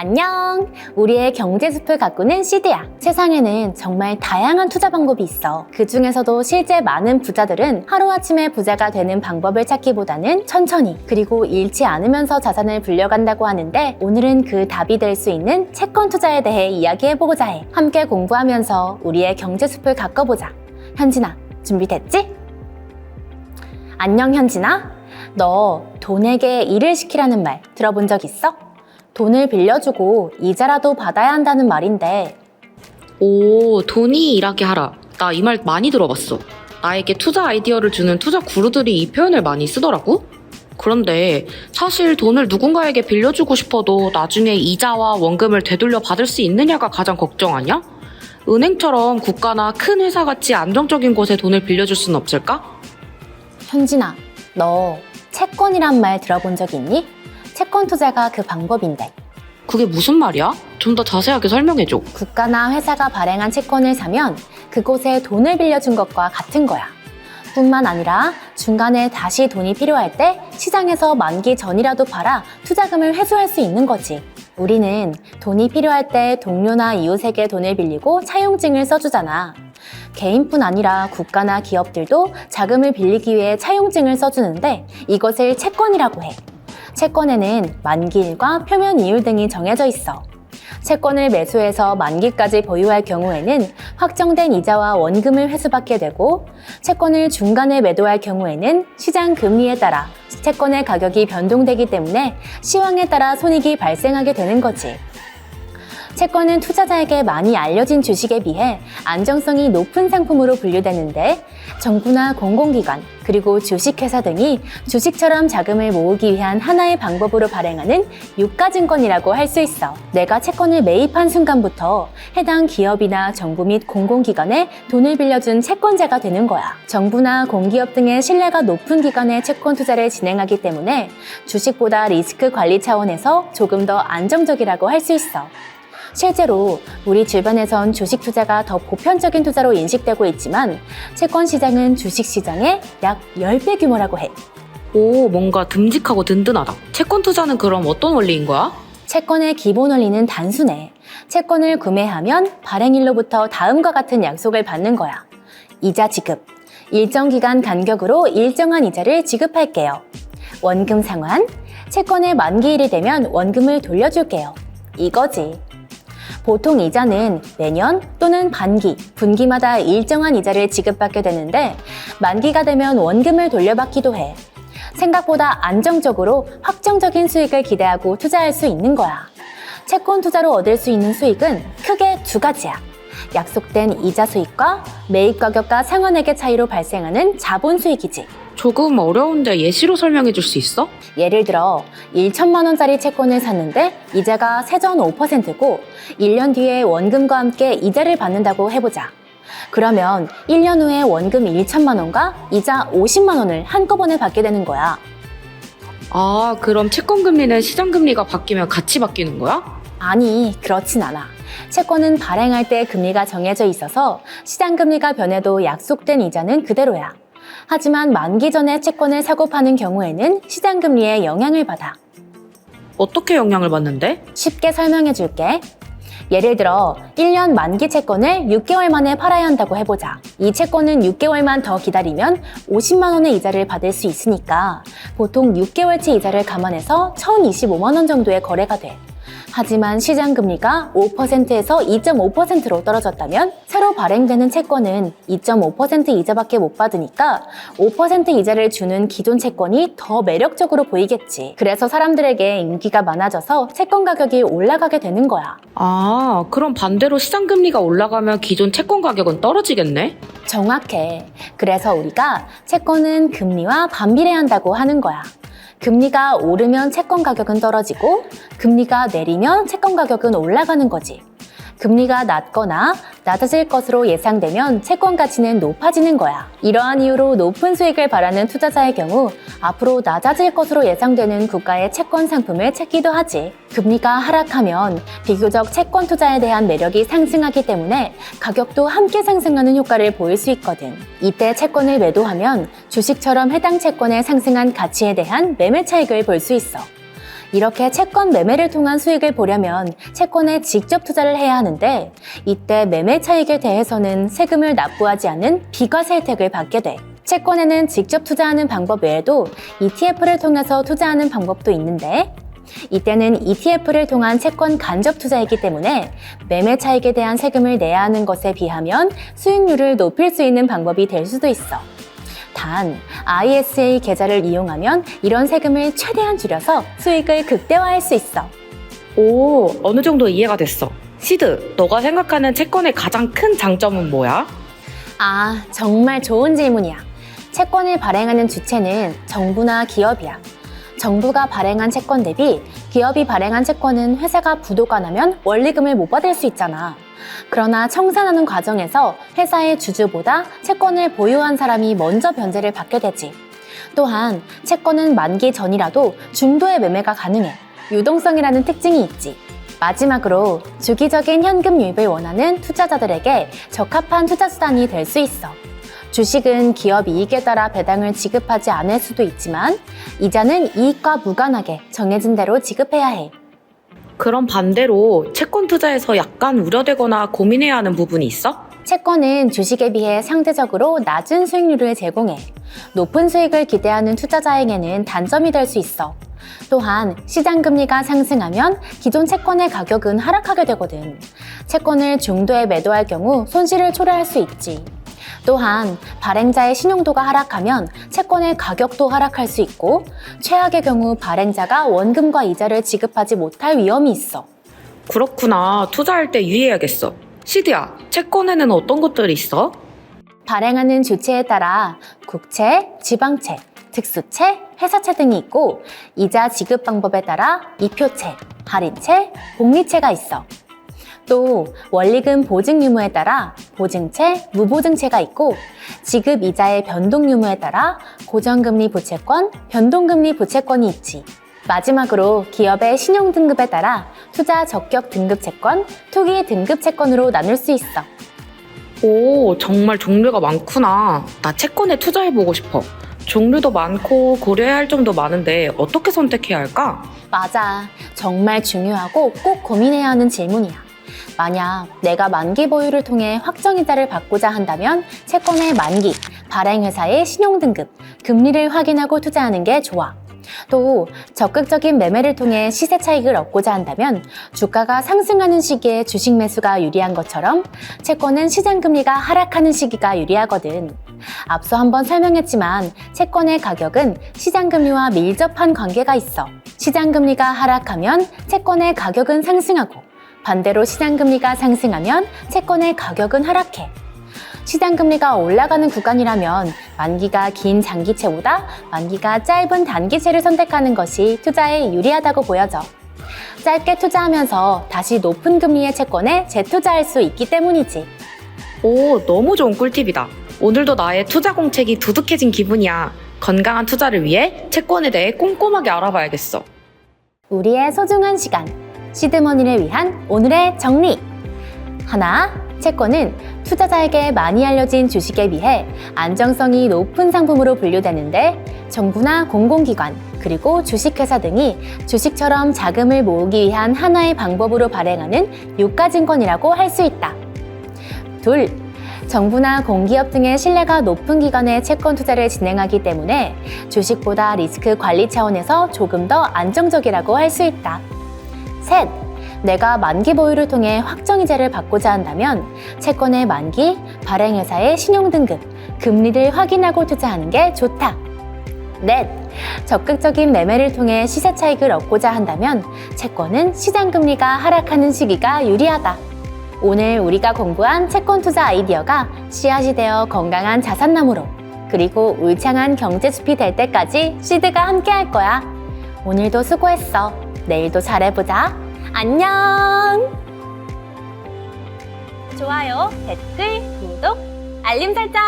안녕! 우리의 경제숲을 가꾸는 시드야. 세상에는 정말 다양한 투자 방법이 있어. 그 중에서도 실제 많은 부자들은 하루아침에 부자가 되는 방법을 찾기보다는 천천히 그리고 잃지 않으면서 자산을 불려간다고 하는데, 오늘은 그 답이 될 수 있는 채권 투자에 대해 이야기해보고자 해. 함께 공부하면서 우리의 경제숲을 가꿔보자. 현진아, 준비됐지? 안녕 현진아. 너 돈에게 일을 시키라는 말 들어본 적 있어? 돈을 빌려주고 이자라도 받아야 한다는 말인데. 오, 돈이 일하게 하라. 나 이 말 많이 들어봤어. 나에게 투자 아이디어를 주는 투자 구루들이 이 표현을 많이 쓰더라고. 그런데 사실 돈을 누군가에게 빌려주고 싶어도 나중에 이자와 원금을 되돌려 받을 수 있느냐가 가장 걱정 아니야? 은행처럼 국가나 큰 회사같이 안정적인 곳에 돈을 빌려줄 수는 없을까? 현진아, 너 채권이란 말 들어본 적 있니? 채권 투자가 그 방법인데. 그게 무슨 말이야? 좀 더 자세하게 설명해줘. 국가나 회사가 발행한 채권을 사면 그곳에 돈을 빌려준 것과 같은 거야. 뿐만 아니라 중간에 다시 돈이 필요할 때 시장에서 만기 전이라도 팔아 투자금을 회수할 수 있는 거지. 우리는 돈이 필요할 때 동료나 이웃에게 돈을 빌리고 차용증을 써주잖아. 개인뿐 아니라 국가나 기업들도 자금을 빌리기 위해 차용증을 써주는데, 이것을 채권이라고 해. 채권에는 만기일과 표면 이율 등이 정해져 있어. 채권을 매수해서 만기까지 보유할 경우에는 확정된 이자와 원금을 회수받게 되고, 채권을 중간에 매도할 경우에는 시장 금리에 따라 채권의 가격이 변동되기 때문에 시황에 따라 손익이 발생하게 되는 거지. 채권은 투자자에게 많이 알려진 주식에 비해 안정성이 높은 상품으로 분류되는데, 정부나 공공기관, 그리고 주식회사 등이 주식처럼 자금을 모으기 위한 하나의 방법으로 발행하는 유가증권이라고 할 수 있어. 내가 채권을 매입한 순간부터 해당 기업이나 정부 및 공공기관에 돈을 빌려준 채권자가 되는 거야. 정부나 공기업 등의 신뢰가 높은 기관에 채권 투자를 진행하기 때문에 주식보다 리스크 관리 차원에서 조금 더 안정적이라고 할 수 있어. 실제로 우리 주변에선 주식 투자가 더 보편적인 투자로 인식되고 있지만, 채권 시장은 주식 시장의 약 10배 규모라고 해. 오, 뭔가 듬직하고 든든하다. 채권 투자는 그럼 어떤 원리인 거야? 채권의 기본 원리는 단순해. 채권을 구매하면 발행일로부터 다음과 같은 약속을 받는 거야. 이자 지급. 일정 기간 간격으로 일정한 이자를 지급할게요. 원금 상환. 채권의 만기일이 되면 원금을 돌려줄게요. 이거지. 보통 이자는 매년 또는 반기, 분기마다 일정한 이자를 지급받게 되는데, 만기가 되면 원금을 돌려받기도 해. 생각보다 안정적으로 확정적인 수익을 기대하고 투자할 수 있는 거야. 채권 투자로 얻을 수 있는 수익은 크게 두 가지야. 약속된 이자 수익과 매입 가격과 상환액의 차이로 발생하는 자본 수익이지. 조금 어려운데 예시로 설명해 줄 수 있어? 예를 들어 1천만 원짜리 채권을 샀는데 이자가 세전 5%고 1년 뒤에 원금과 함께 이자를 받는다고 해보자. 그러면 1년 후에 원금 1천만 원과 이자 50만 원을 한꺼번에 받게 되는 거야. 아, 그럼 채권 금리는 시장 금리가 바뀌면 같이 바뀌는 거야? 아니, 그렇진 않아. 채권은 발행할 때 금리가 정해져 있어서 시장 금리가 변해도 약속된 이자는 그대로야. 하지만 만기 전에 채권을 사고 파는 경우에는 시장 금리에 영향을 받아. 어떻게 영향을 받는데? 쉽게 설명해 줄게. 예를 들어 1년 만기 채권을 6개월 만에 팔아야 한다고 해보자. 이 채권은 6개월만 더 기다리면 50만 원의 이자를 받을 수 있으니까 보통 6개월치 이자를 감안해서 1,025만 원 정도의 거래가 돼. 하지만 시장 금리가 5%에서 2.5%로 떨어졌다면 새로 발행되는 채권은 2.5% 이자밖에 못 받으니까 5% 이자를 주는 기존 채권이 더 매력적으로 보이겠지. 그래서 사람들에게 인기가 많아져서 채권 가격이 올라가게 되는 거야. 아, 그럼 반대로 시장 금리가 올라가면 기존 채권 가격은 떨어지겠네? 정확해. 그래서 우리가 채권은 금리와 반비례한다고 하는 거야. 금리가 오르면 채권 가격은 떨어지고, 금리가 내리면 채권 가격은 올라가는 거지. 금리가 낮거나 낮아질 것으로 예상되면 채권 가치는 높아지는 거야. 이러한 이유로 높은 수익을 바라는 투자자의 경우 앞으로 낮아질 것으로 예상되는 국가의 채권 상품을 찾기도 하지. 금리가 하락하면 비교적 채권 투자에 대한 매력이 상승하기 때문에 가격도 함께 상승하는 효과를 보일 수 있거든. 이때 채권을 매도하면 주식처럼 해당 채권의 상승한 가치에 대한 매매 차익을 볼 수 있어. 이렇게 채권 매매를 통한 수익을 보려면 채권에 직접 투자를 해야 하는데 이때 매매 차익에 대해서는 세금을 납부하지 않는 비과세 혜택을 받게 돼. 채권에는 직접 투자하는 방법 외에도 ETF를 통해서 투자하는 방법도 있는데 이때는 ETF를 통한 채권 간접 투자이기 때문에 매매 차익에 대한 세금을 내야 하는 것에 비하면 수익률을 높일 수 있는 방법이 될 수도 있어. 단, ISA 계좌를 이용하면 이런 세금을 최대한 줄여서 수익을 극대화할 수 있어. 오, 어느 정도 이해가 됐어. 시드, 너가 생각하는 채권의 가장 큰 장점은 뭐야? 아, 정말 좋은 질문이야. 채권을 발행하는 주체는 정부나 기업이야. 정부가 발행한 채권 대비 기업이 발행한 채권은 회사가 부도가 나면 원리금을 못 받을 수 있잖아. 그러나 청산하는 과정에서 회사의 주주보다 채권을 보유한 사람이 먼저 변제를 받게 되지. 또한 채권은 만기 전이라도 중도의 매매가 가능해. 유동성이라는 특징이 있지. 마지막으로 주기적인 현금 유입을 원하는 투자자들에게 적합한 투자 수단이 될 수 있어. 주식은 기업 이익에 따라 배당을 지급하지 않을 수도 있지만 이자는 이익과 무관하게 정해진 대로 지급해야 해. 그럼 반대로 채권 투자에서 약간 우려되거나 고민해야 하는 부분이 있어? 채권은 주식에 비해 상대적으로 낮은 수익률을 제공해. 높은 수익을 기대하는 투자자에게는 단점이 될 수 있어. 또한 시장 금리가 상승하면 기존 채권의 가격은 하락하게 되거든. 채권을 중도에 매도할 경우 손실을 초래할 수 있지. 또한 발행자의 신용도가 하락하면 채권의 가격도 하락할 수 있고 최악의 경우 발행자가 원금과 이자를 지급하지 못할 위험이 있어. 그렇구나. 투자할 때 유의해야겠어. 시드야, 채권에는 어떤 것들이 있어? 발행하는 주체에 따라 국채, 지방채, 특수채, 회사채 등이 있고 이자 지급 방법에 따라 이표채, 할인채, 복리채가 있어. 또 원리금 보증 유무에 따라 보증채, 무보증채가 있고 지급 이자의 변동 유무에 따라 고정금리 부채권, 변동금리 부채권이 있지. 마지막으로 기업의 신용 등급에 따라 투자 적격 등급 채권, 투기 등급 채권으로 나눌 수 있어. 오, 정말 종류가 많구나. 나 채권에 투자해보고 싶어. 종류도 많고 고려해야 할 점도 많은데 어떻게 선택해야 할까? 맞아. 정말 중요하고 꼭 고민해야 하는 질문이야. 만약 내가 만기 보유를 통해 확정이자를 받고자 한다면 채권의 만기, 발행회사의 신용등급, 금리를 확인하고 투자하는 게 좋아. 또 적극적인 매매를 통해 시세 차익을 얻고자 한다면 주가가 상승하는 시기에 주식 매수가 유리한 것처럼 채권은 시장 금리가 하락하는 시기가 유리하거든. 앞서 한번 설명했지만 채권의 가격은 시장 금리와 밀접한 관계가 있어. 시장 금리가 하락하면 채권의 가격은 상승하고 반대로 시장 금리가 상승하면 채권의 가격은 하락해. 시장 금리가 올라가는 구간이라면 만기가 긴 장기채보다 만기가 짧은 단기채를 선택하는 것이 투자에 유리하다고 보여져. 짧게 투자하면서 다시 높은 금리의 채권에 재투자할 수 있기 때문이지. 오, 너무 좋은 꿀팁이다. 오늘도 나의 투자 공책이 두둑해진 기분이야. 건강한 투자를 위해 채권에 대해 꼼꼼하게 알아봐야겠어. 우리의 소중한 시간, 시드머니를 위한 오늘의 정리. 하나, 채권은 투자자에게 많이 알려진 주식에 비해 안정성이 높은 상품으로 분류되는데 정부나 공공기관, 그리고 주식회사 등이 주식처럼 자금을 모으기 위한 하나의 방법으로 발행하는 유가증권이라고 할 수 있다. 둘, 정부나 공기업 등의 신뢰가 높은 기관의 채권 투자를 진행하기 때문에 주식보다 리스크 관리 차원에서 조금 더 안정적이라고 할 수 있다. 셋, 내가 만기 보유를 통해 확정이자를 받고자 한다면 채권의 만기, 발행회사의 신용등급, 금리를 확인하고 투자하는 게 좋다. 넷, 적극적인 매매를 통해 시세 차익을 얻고자 한다면 채권은 시장금리가 하락하는 시기가 유리하다. 오늘 우리가 공부한 채권 투자 아이디어가 씨앗이 되어 건강한 자산나무로, 그리고 울창한 경제숲이 될 때까지 시드가 함께 할 거야. 오늘도 수고했어. 내일도 잘해보자. 안녕! 좋아요, 댓글, 구독, 알림 설정!